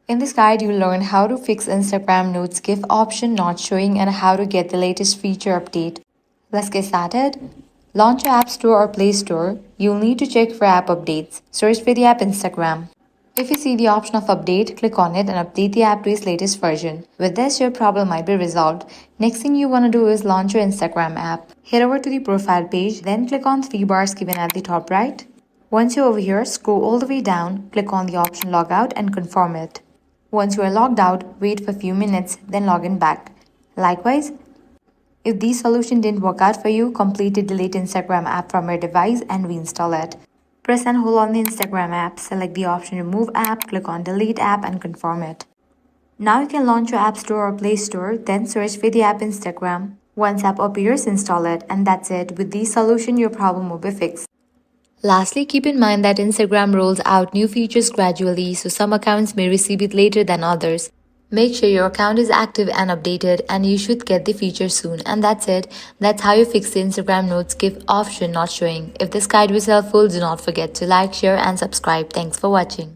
In this guide, you'll learn how to fix Instagram Notes GIF option not showing and how to get the latest feature update. Let's get started. Launch your App Store or Play Store. You'll need to check for app updates. Search for the app Instagram. If you see the option of update, click on it and update the app to its latest version. With this, your problem might be resolved. Next thing you want to do is launch your Instagram app. Head over to the profile page, then click on 3 bars given at the top right. Once you're over here, scroll all the way down, click on the option logout and confirm it. Once you are logged out, wait for a few minutes, then log in back. Likewise, if the solution didn't work out for you, completely delete Instagram app from your device and reinstall it. Press and hold on the Instagram app, select the option Remove App, click on Delete App and confirm it. Now you can launch your App Store or Play Store, then search for the app Instagram. Once app appears, install it, and that's it. With this solution, your problem will be fixed. Lastly, keep in mind that Instagram rolls out new features gradually, so some accounts may receive it later than others. Make sure your account is active and updated, and you should get the feature soon. And that's it. That's how you fix the Instagram Notes GIF option not showing. If this guide was helpful, do not forget to like, share and subscribe. Thanks for watching.